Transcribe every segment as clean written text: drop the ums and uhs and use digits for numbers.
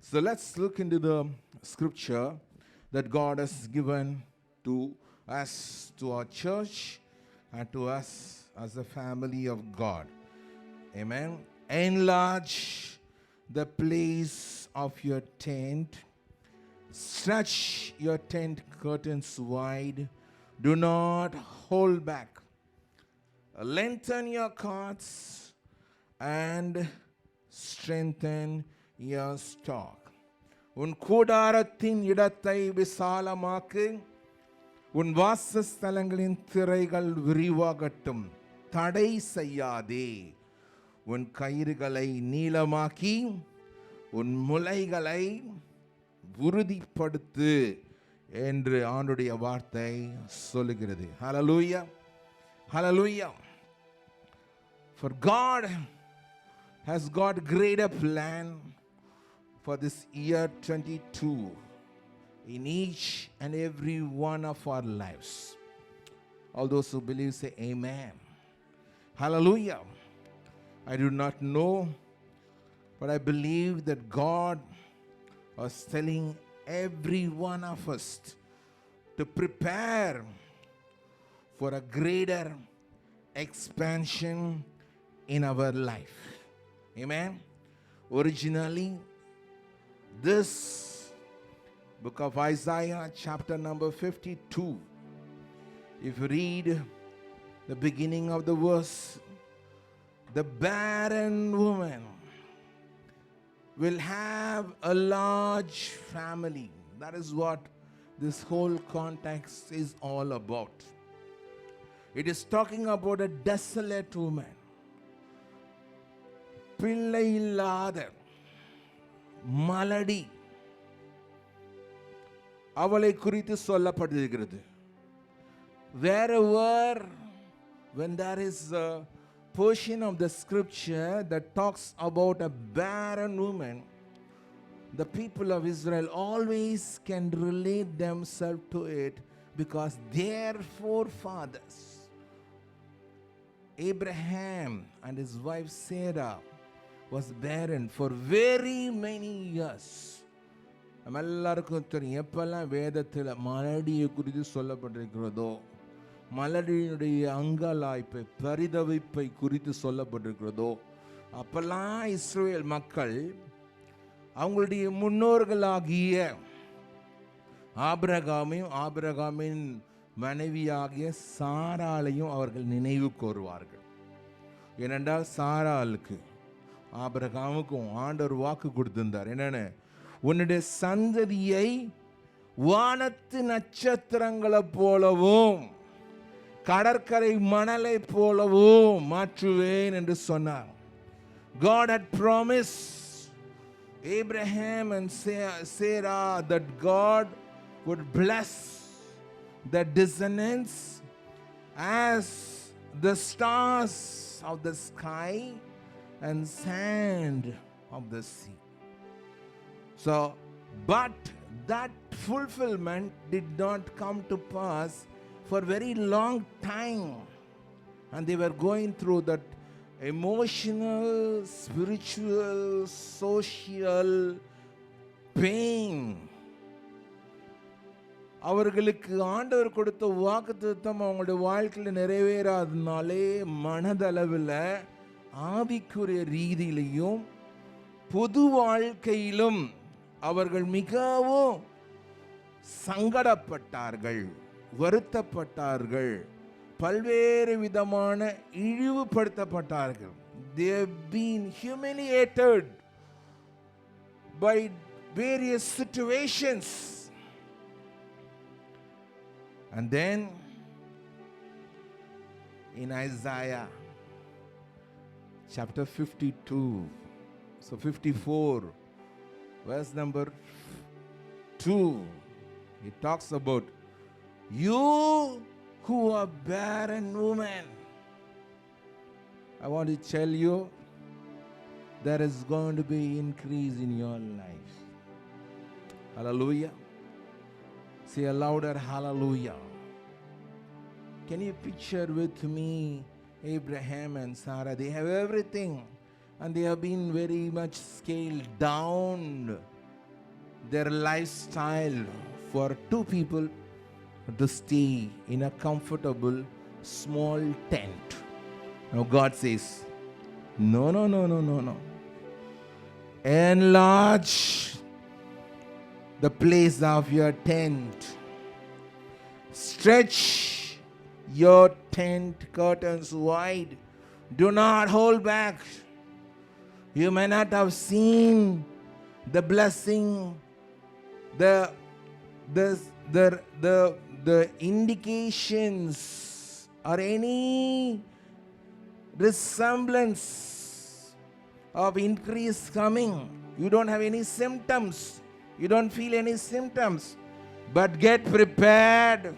So let's look into the scripture that God has given to us, to our church, and to us as a family of God. Amen. Enlarge the place of your tent. Stretch your tent curtains wide. Do not hold back. Lengthen your cords and strengthen your stock. உன் கூடாரத்தின் இடத்தை விசாலமாக்கு. உன் வாசஸ்தலங்களின் திரைகள் விரிவாகட்டும். தடை செய்யாதே. உன் கயிறுகளை நீளமாக்கி உன் முளைகளை உறுதிப்படுத்து என்று ஆண்டுடைய வார்த்தை சொல்லுகிறது. ஹல்லேலூயா. Hallelujah. For God has got greater plan for this year 22 in each and every one of our lives. All those who believe say amen. Hallelujah. I do not know, but I believe that God was telling every one of us to prepare for a greater expansion in our life. Amen. Originally, this book of Isaiah, chapter number 52, if you read the beginning of the verse, the barren woman will have a large family. That is what this whole context is all about. It is talking about a desolate woman. பிள்ளை இல்லாத மலடி அவளை குறித்து சொல்லப்பட்டிருக்கிறது. Wherever when there is a portion of the scripture that talks about a barren woman, the people of Israel always can relate themselves to it because their forefathers, Abraham and his wife Sarah, was barren for very many years. நம்ம எல்லாருக்கும் தெரியும், எப்பெல்லாம் வேதத்தில் மலடியை குறித்து சொல்லப்பட்டிருக்கிறதோ, மலடியினுடைய அங்கலாய்ப்பை பரிதவிப்பை குறித்து சொல்லப்பட்டிருக்கிறதோ, அப்பெல்லாம் இஸ்ரவேல் மக்கள் அவங்களுடைய முன்னோர்களாகிய ஆபிரகாமையும் ஆபிரகாமின் மனைவியாகிய சாராளையும் அவர்கள் நினைவு கூறுவார்கள். ஏனென்றால் சாராளுக்கு ஆபிரகாமுக்கும் ஆண்டவர் வாக்கு கொடுத்திருந்தார். என்னன்னு? உன்னுடைய சந்ததியை வானத்து நட்சத்திரங்களை போலவும் கடற்கரை மணலை போலவும் மாற்றுவேன் என்று சொன்னார். God had promised Abraham and Sarah that God would bless the descendants as the stars of the sky and sand of the sea. So, but that fulfillment did not come to pass for very long time, and they were going through that emotional, spiritual, social pain. அவர்களுக்கு ஆண்டவர் கொடுத்த வாக்குத்தத்தம் அவங்களுடைய வாழ்க்கையில் நிறைவேறாதனாலே மனதளவில் ஆவிக்குரிய ரீதியிலையும் பொது வாழ்க்கையிலும் அவர்கள் மிகவும் சங்கடப்பட்டார்கள், வருத்தப்பட்டார்கள், பல்வேறு விதமான இழிவுபடுத்தப்பட்டார்கள். They have been humiliated by various situations. And then in Isaiah chapter 52, so 54, verse number 2, it talks about you who are barren woman. I want to tell you, there is going to be increase in your life. Hallelujah. Say a louder hallelujah. Can you picture with me Abraham and Sarah? They have everything and they have been very much scaled down their lifestyle for two people to stay in a comfortable small tent. Now God says, no, no, no, no, no, no. Enlarge the place of your tent. Stretch your tent curtains wide. Do not hold back. You may not have seen the blessing, the indications or any resemblance of increase coming. You don't have any symptoms. You don't feel any symptoms. But get prepared.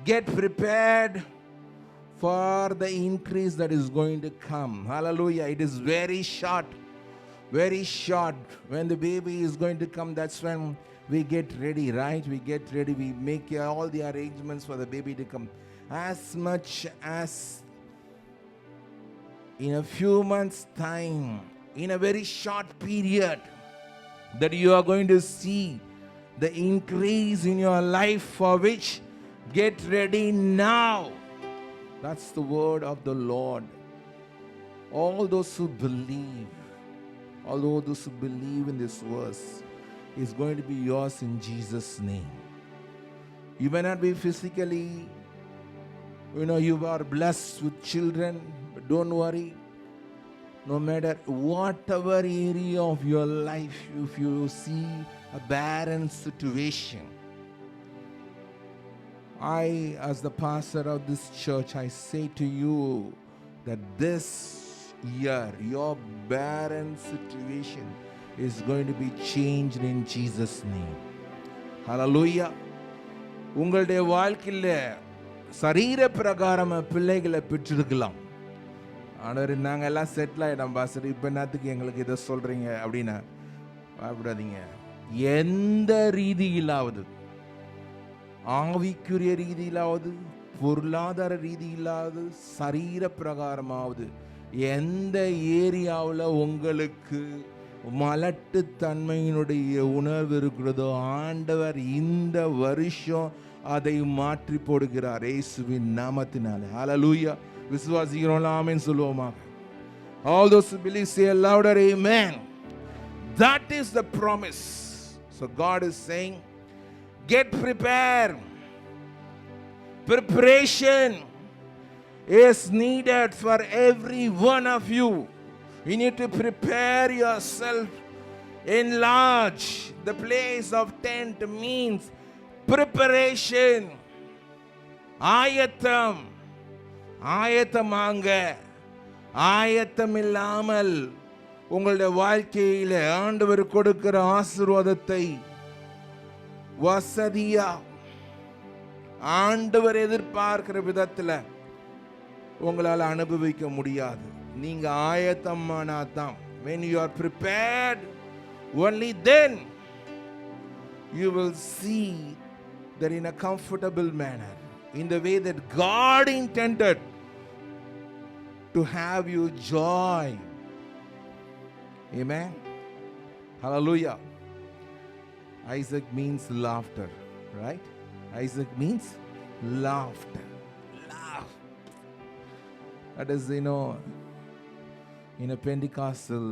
Get prepared for the increase that is going to come. Hallelujah. It is very short. Very short. When the baby is going to come, that's when we get ready, right? We get ready. We make all the arrangements for the baby to come. As much as in a few months' time, in a very short period, that you are going to see the increase in your life, for which get ready now. That's the word of the Lord. All those who believe, in this verse, is going to be yours in Jesus' name. You may not be physically, you are blessed with children, but don't worry. No matter whatever area of your life, if you see a barren situation, as the pastor of this church, I say to you that this year, your barren situation is going to be changed in Jesus' name. Hallelujah. உங்களுடைய வாழ்க்கையில் சரீர பிரகாரம் பிள்ளைகளை பெற்றிருக்கலாம். ஆனால் நாங்கள் எல்லாம் settle ஆகிட்டோம் பாஸ்டர், இப்போ என்னத்துக்கு எங்களுக்கு இதை சொல்கிறீங்க அப்படின்னா பயப்படாதீங்க. எந்த ரீதியிலாவது, ஆவிக்குரிய ரீதியிலாவது, பொருளாதார ரீதியிலாவது, சரீர பிரகாரமாவது, எந்த ஏரியாவில் உங்களுக்கு மலட்டுத்தன்மையினுடைய உணர்வு இருக்கிறதோ, ஆண்டவர் இந்த வருஷம் அதை மாற்றி போடுகிறார் இயேசுவின் நாமத்தினால. ஹல்லேலூயா. விசுவாசிக்கிறோம், ஆமென் சொல்லுவோமாக. All those who believe say louder amen. That is the promise. So God is saying, get prepared. Preparation is needed for every one of you. You need to prepare yourself. Enlarge the place of tent means preparation. ஆயத்தம். ஆயத்தமாங்க. ஆயத்தம் இல்லாமல் உங்களுடைய வாழ்க்கையில ஆண்டவர் கொடுக்கிற ஆசீர்வாதத்தை வசதியா ஆண்டவர் எதிர்பார்க்கிற விதத்துல உங்களால் அனுபவிக்க முடியாது. நீங்க ஆயத்தமானாதான், when you are prepared, only then you will see that in a comfortable manner, in the way that God intended to have you joy. Amen. Hallelujah. Isaac means laughter, right? Isaac means laughter. Laugh. That is, in a Pentecostal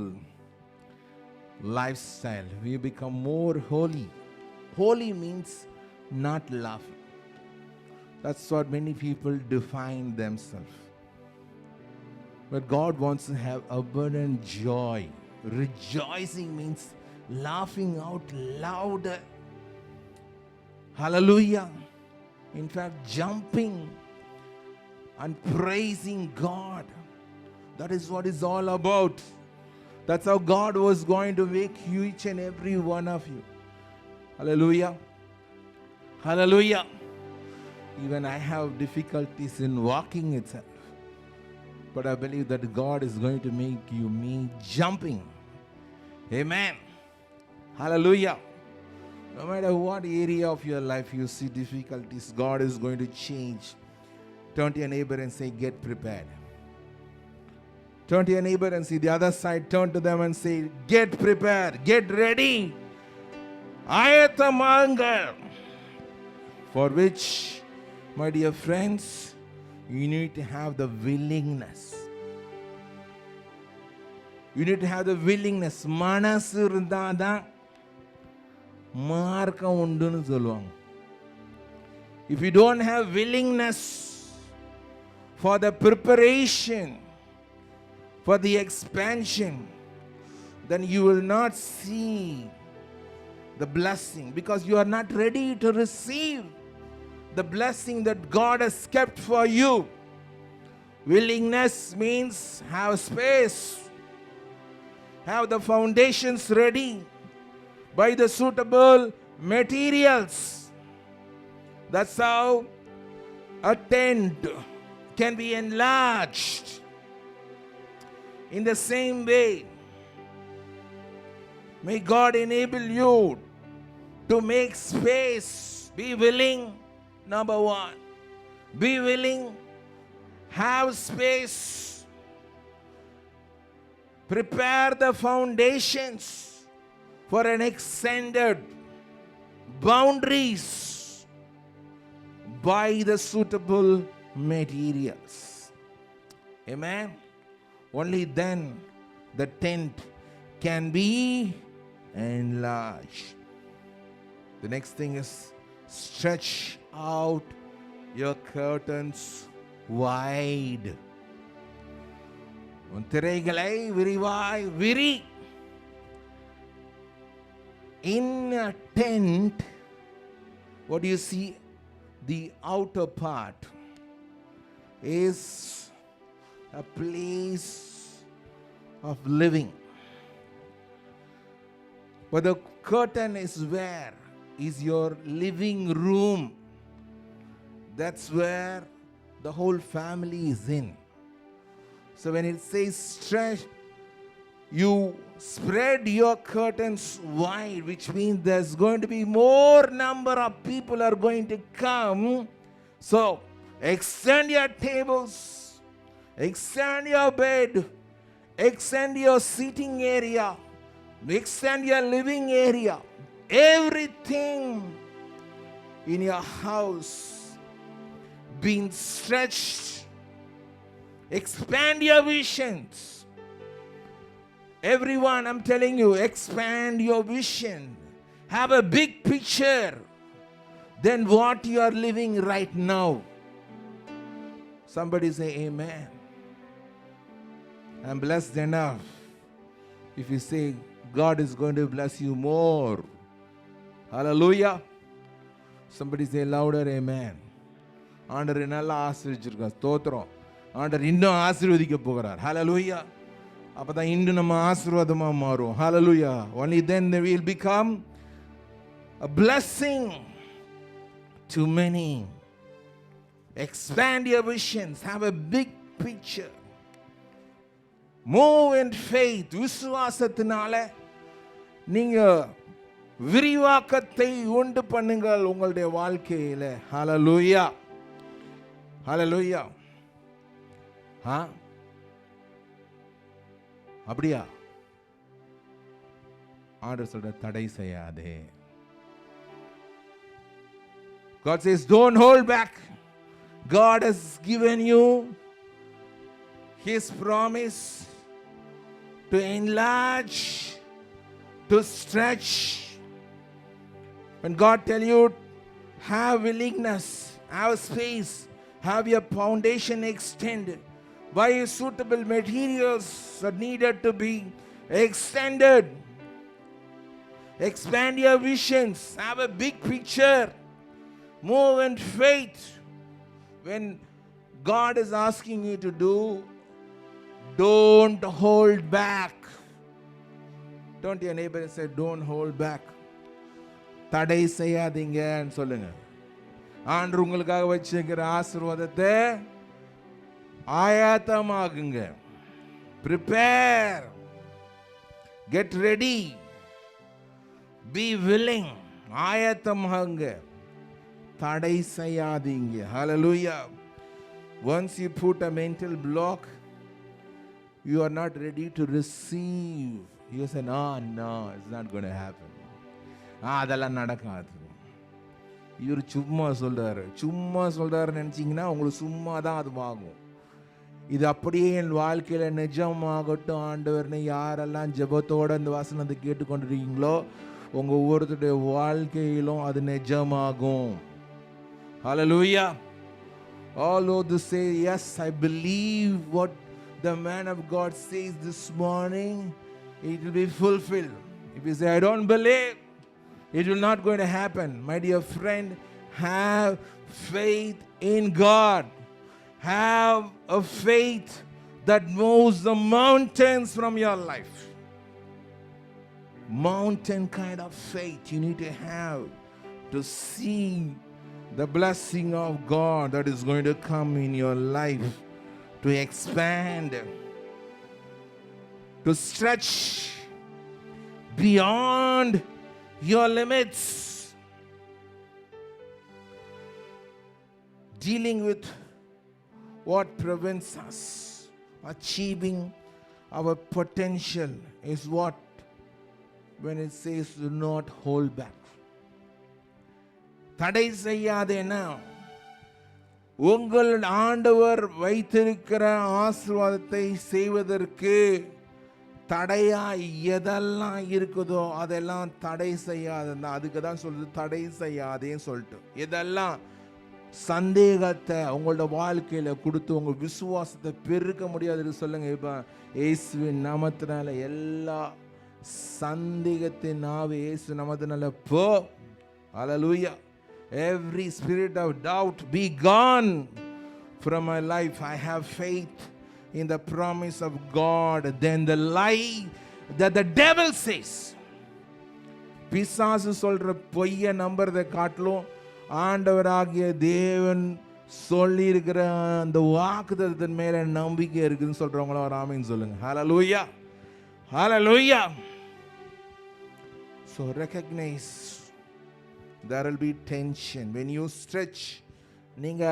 lifestyle, we become more holy. Holy means not laughing. That's what many people define themselves. But God wants to have abundant joy. Rejoicing means laughing out louder. Hallelujah. In fact, jumping and praising God. That is what it's all about. That's how God was going to make you, each and every one of you. Hallelujah. Hallelujah. Even I have difficulties in walking itself. But I believe that God is going to make me jumping. Amen. Hallelujah. No matter what area of your life you see difficulties, God is going to change. Turn to your neighbor and say, get prepared. Turn to your neighbor and see the other side. Turn to them and say, get prepared. Get ready. ஆயத்தமாங்கள். For which, my dear friends, you need to have the willingness. You need to have the willingness. மனசு இருந்தாதான் மார்க்கம் உண்டுன்னு சொல்லுவாங்க. If you don't have willingness for the preparation, for the expansion, then you will not see the blessing, because you are not ready to receive the blessing that God has kept for you. Willingness means have space, have the foundations ready, buy the suitable materials. That's how a tent can be enlarged. In the same way, may God enable you to make space. Be willing, number one. Be willing, have space. Prepare the foundations for an extended boundaries. Buy the suitable materials. Amen. Only then the tent can be enlarged. The next thing is stretch out your curtains wide. உன் திரைகளை விரிவாய் விரி. In a tent, what do you see? The outer part is a place of living. But the curtain is where? Is your living room. That's where the whole family is in. So when it says stretch, you spread your curtains wide, which means there's going to be more number of people are going to come. So extend your tables, extend your bed, extend your seating area, extend your living area. Everything in your house being stretched. Expand your visions. Everyone, I'm telling you, expand your vision. Have a big picture than what you are living right now. Somebody say amen. I'm blessed enough. If you say God is going to bless you more. Hallelujah. Somebody say louder amen. ஆண்டவர் நல்லா ஆசீர்வதிச்சிருக்கார். ஸ்தோத்திரம். ஆண்டவர் இன்னும் ஆசீர்வதிக்க போகிறார். ஹalleluya. அப்பதான் இன்னும் நம்ம ஆசீர்வாதமா மாறும். ஹalleluya. Only then we will become a blessing to many. Expand your visions. Have a big picture. Move in faith. விசுவாசத்தினால நீங்க விரிவாக்கத்தை உண்டு பண்ணுங்கள் உங்களுடைய வாழ்க்கையில. ஹalleluya. ஹalleluya. அப்படியா? ஆண்டவர் சொல்ற தடை செய்யாதே. God says don't hold back. God has given you His promise to enlarge, to stretch. When God tell you have willingness, have space, have your foundation extended, buy suitable materials are needed to be extended. Expand your visions, have a big picture, move in faith. When God is asking you to do, don't hold back. Don't your neighbor say don't hold back. தடை செய்யாதீங்கன்னு சொல்லுங்க. ஆண்டவர் உங்களுக்காக வச்சிருக்கிற ஆசீர்வாதத்தை ஆயத்தமாகுங்க. Prepare. Get ready. Be willing. ஆயத்தமாகுங்க. தடை செய்யாதீங்க. Hallelujah. Once you put a mental block, you are not ready to receive. You say, no, it's not going to happen. அதெல்லாம் நடக்காது. இவர் சும்மா சொல்றாரு நினைச்சீங்கன்னா உங்களுக்கு சும்மா தான் அது ஆகும். இது அப்படியே என் வாழ்க்கையில நிஜமாகட்டும் ஆண்டவர்னு யாரெல்லாம் ஜெபத்தோட இந்த வசனத்தை கேட்டுக்கொண்டிருக்கீங்களோ உங்க ஒவ்வொருத்தருடைய வாழ்க்கையிலும் அது நிஜமாகும். Hallelujah. All of to say, yes, I believe what the man of God says this morning, it will be fulfilled. If you say, I don't believe, it will not going to happen. My dear friend, have faith in God. Have a faith that moves the mountains from your life. Mountain kind of faith you need to have to see the blessing of God that is going to come in your life, to expand, to stretch beyond your limits. Dealing with what prevents us achieving our potential is what, when it says do not hold back. தடை செய்யாதேனா உங்கள் ஆண்டவர் வைத்திருக்கிற ஆசீர்வாதத்தை செய்வதற்கு தடையா எதெல்லாம் இருக்குதோ அதெல்லாம் தடை செய்யாதுன்னா, அதுக்கு தான் சொல்லுது தடை செய்யாதேன்னு சொல்லிட்டு. எதெல்லாம் சந்தேகத்தை உங்களோட வாழ்க்கையில கொடுத்து உங்க விசுவாசத்தை பெருக்க முடியாது சொல்லுங்க. இப்ப இயேசுவின் நாமத்தினால எல்லா சந்தேகத்தின் ஆவி இயேசு நாமத்தினால போ. ஹல்லேலூயா. Every spirit of doubt be gone from my life. I have faith in the promise of God than the lie that the devil says. பிசாசு சொல்ற பொய்யை நம்புறதை காட்டிலும் ஆண்டவராகிய தேவன் சொல்லி இருக்கிற அந்த வாக்குத்தத்தத்தின் மேல நம்பிக்கை இருக்குன்னு சொல்றவங்கள ஒரு ஆமீன் சொல்லுங்க. ஹல்லேலூயா. ஹல்லேலூயா. So recognize there will be tension when you stretch. நீங்க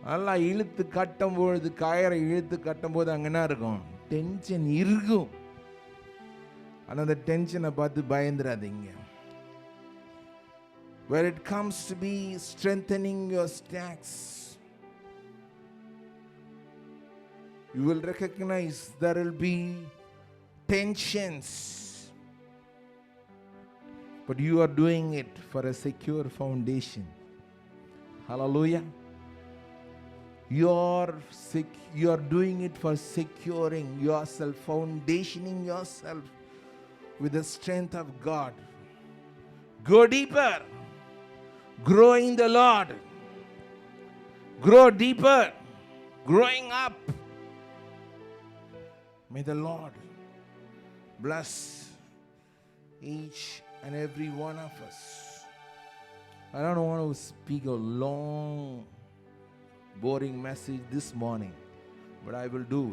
நல்லா இழுத்து கட்டும் பொழுது, கயிறை இழுத்து கட்டும் போது அங்க என்ன இருக்கும்? டென்ஷன் இருக்கும். ஆனா அந்த டென்ஷனை பார்த்து பயந்துடாதீங்க. Where it comes to be strengthening your stacks, you will recognize there will be tensions, but you are doing it for a secure foundation. Hallelujah. You are doing it for securing yourself, foundationing yourself with the strength of God. Go deeper. Grow in the Lord. Grow deeper. Growing up. May the Lord bless each and every one of us. I don't want to speak a long, boring message this morning, but I will do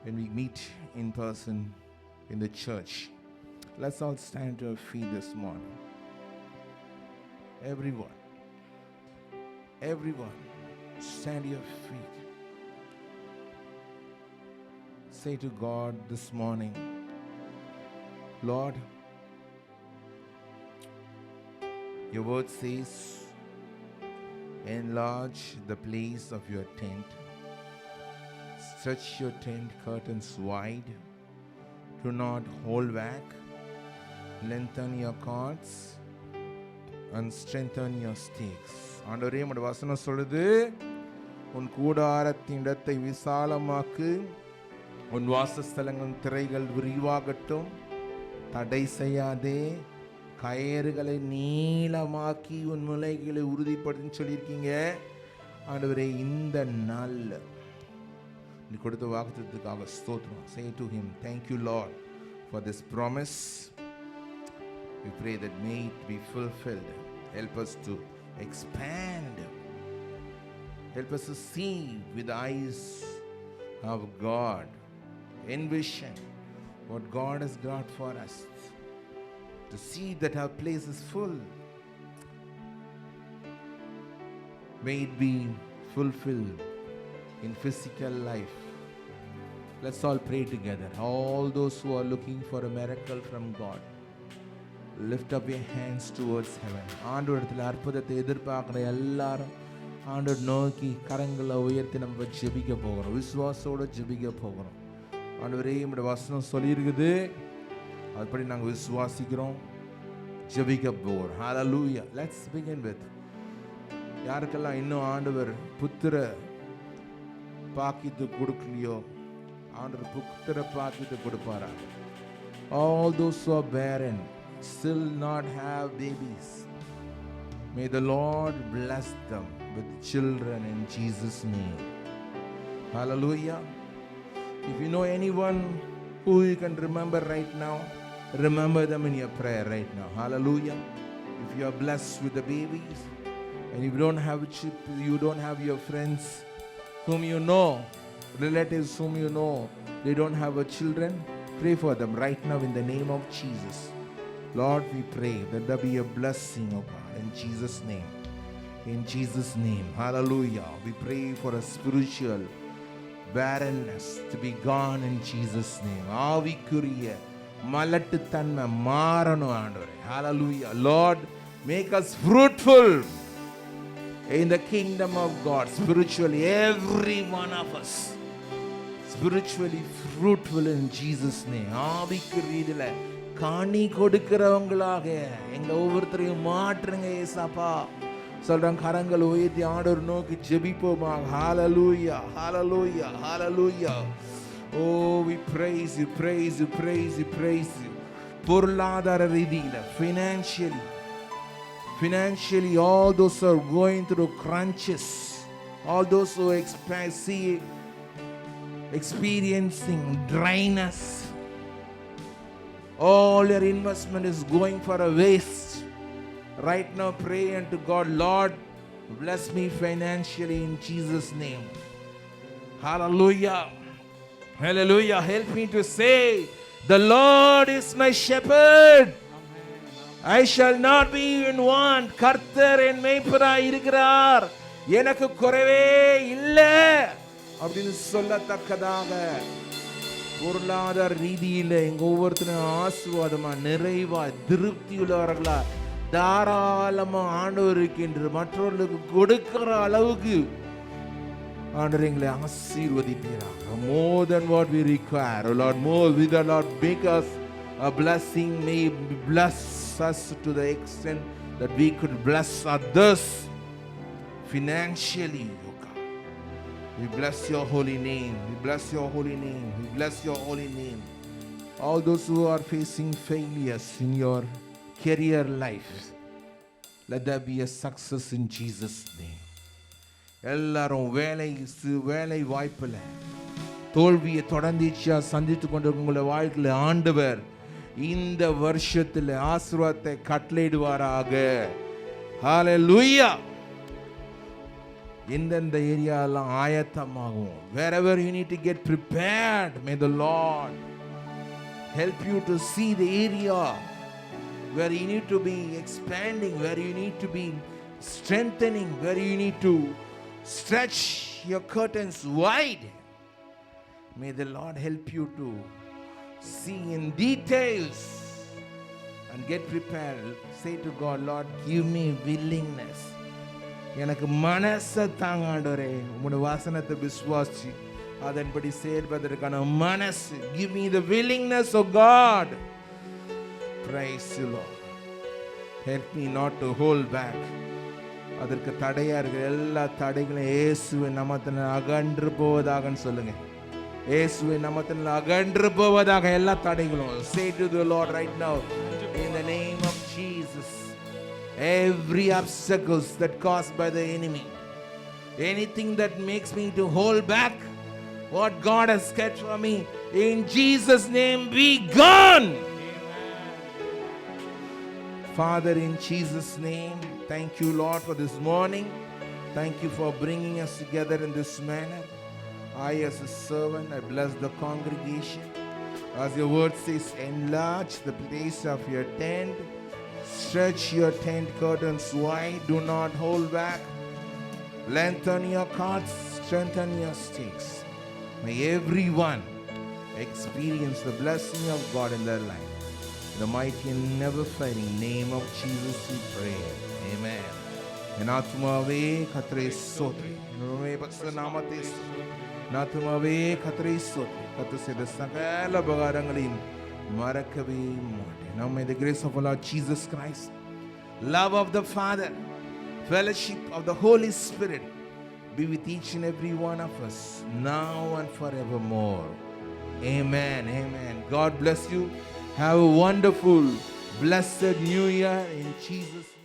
when we meet in person in the church. Let's all stand to our feet this morning. Everyone, stand to your feet. Say to God this morning, Lord, your word says, enlarge the place of your tent. Stretch your tent curtains wide. Do not hold back. Lengthen your cords and strengthen your stakes. ஆண்டவரே, உம்முடைய வசனம் சொல்லுது, உன் கூடாரத்தின் இடத்தை விசாலமாக்கு, உன் வாசஸ்தலங்களின் திரைகள் விரிவாகட்டும், தடை செய்யாதே, கயிறுகளை நீளமாக்கி உன் முளைகளை உறுதிப்படுத்தி சொல்லியிருக்கீங்க. ஆண்டவரே, இந்த நாள்ல நீ கொடுத்த வாக்குத்தத்தத்துக்காக ஸ்தோத்திரம். Say to him, thank you Lord for this promise. We pray that may it be fulfilled. Help us to expand. Help us to see with the eyes of God. Envision what God has got for us. To see that our place is full. May it be fulfilled in physical life. Let's all pray together. All those who are looking for a miracle from God, Lift up your hands towards heaven. ஆண்டவரிடத்தில் அற்புதத்தை எதிர்பார்க்குற எல்லாரும் ஆண்டவர் நோக்கி கரங்களை உயர்த்தி நம்ம ஜெபிக்க போகிறோம். விசுவாசோடு ஜெபிக்க போகிறோம். ஆண்டவரே நம்முடைய வசனம் சொல்லியிருக்குது, அதுபடி நாங்கள் விசுவாசிக்கிறோம், ஜெபிக்க போகிறோம். ஹல்லேலூயா. Let's begin with யாருக்கெல்லாம் இன்னும் ஆண்டவர் புத்திர பாக்கியத்தை கொடுக்கலையோ ஆண்டவர் புத்திர பாக்கியத்தை கொடுப்பாரா? All those who are barren, still not have babies, may the Lord bless them with children in Jesus' name. Hallelujah. If you know anyone who you can remember right now, remember them in your prayer right now. Hallelujah. If you are blessed with the babies, and if you don't have your friends whom you know, relatives whom you know, they don't have children, pray for them right now in the name of Jesus. Lord, we pray that there be a blessing, oh God, in Jesus' name. In Jesus' name. Hallelujah. We pray for a spiritual barrenness to be gone in Jesus' name. ஆவிக்குரிய மலட்டுத்தன்மை மாறணும் ஆண்டவரே. Hallelujah. Lord, make us fruitful in the kingdom of God. Spiritually, every one of us spiritually fruitful in Jesus' name. ஆவிக்குரியதில் காணி கொடுக்கிறவங்களாக எங்க ஒவ்வொருத்தரையும் மாற்றுங்க ஏசப்பா. சொல்றாங்க கரங்கள் உயர்த்தி ஆண்டவர் நோக்கி ஜெபிப்போமா. ஹalleluya, hallelujah, hallelujah. Oh, we praise you, praise you, praise you, praise you. பொருளாதார ரீதியில financially all those who are going through crunches, all those who experiencing dryness, all your investment is going for a waste. Right now pray unto God, Lord, bless me financially in Jesus' name. Hallelujah. Hallelujah. Help me to say, the Lord is my shepherd. I shall not be in want. கர்த்தர் என் மேய்ப்பராய் இருக்கிறார், எனக்கு குறைவே இல்லை அப்படின்னு சொல்லத்தக்கதாக பொருளாதார ரீதியில் எங்க ஒவ்வொருத்தரும் ஆசீர்வாதமா நிறைவா திருப்தி உள்ளவர்களா தாராளமா ஆண்டவருக்கு என்று மற்றவர்களுக்கு கொடுக்கிற அளவுக்கு ஆண்டவர் எங்களை ஆசீர்வதிப்பீராக. More than what we require, oh Lord, more with the Lord make us a blessing. May bless us to the extent that we could bless others financially. We bless your holy name. We bless your holy name. We bless your holy name. All those who are facing failures in your career life, let there be a success in Jesus' name. எல்லாரும் வேலை வாய்ப்பில் தோல்வியை தொடர்ந்துச்சா சந்தித்து கொண்டிருக்கும் உங்களை வாழ்க்கையில் ஆண்டவர் இந்த வருஷத்தில் ஆசீர்வாதத்தை கட்டளையிடுவாராக. ஹalleluya. எந்தெந்த ஏரியாலாம் ஆயத்தமாகும், wherever you need to get prepared, may the Lord help you to see the area where you need to be expanding, where you need to be strengthening, where you need to stretch your curtains wide. May the Lord help you to see in details and get prepared. Say to God, Lord, give me willingness. எனக்கு மனசை தாங்க ஆண்டவரே, உம்முடைய வசனத்தை விசுவாசி அதன்படி செயல்படுவதற்கான மனசு. Give me the willingness, oh God. Praise you, Lord. Help me not to hold back. அதற்கு தடையா இருக்கிற எல்லா தடைகளையும் இயேசுவின் நாமத்தில் அகன்று போவதாக சொல்லுங்க. இயேசுவின் நாமத்தில் அகன்று போவதாக எல்லா தடைகளும். Say to the Lord right now, in the name of Jesus. Every obstacles that caused by the enemy, anything that makes me to hold back what God has kept for me, in Jesus' name be gone. Father, in Jesus' name, thank you, Lord, for this morning. Thank you for bringing us together in this manner. I, as a servant, I bless the congregation. As your word says, enlarge the place of your tent. Stretch your tent curtains wide. Do not hold back. Lengthen your cords. Strengthen your stakes. May everyone experience the blessing of God in their life. In the mighty and never failing name of Jesus we pray. Amen. എന്നാത്മാവേ കർത്തരെ സ്തോത്രം. നാമത്തെ നാത്മാവേ കർത്തരെ സ്തോത്രം. കർത്തർ ചെയ്ത സകല ഉപകാരങ്ങളെയും മറക്കവേ മാട്ടെ. Now may the grace of our Lord Jesus Christ, love of the Father, fellowship of the Holy Spirit be with each and every one of us now and forevermore. Amen. Amen. God bless you. Have a wonderful, blessed New Year in Jesus' name.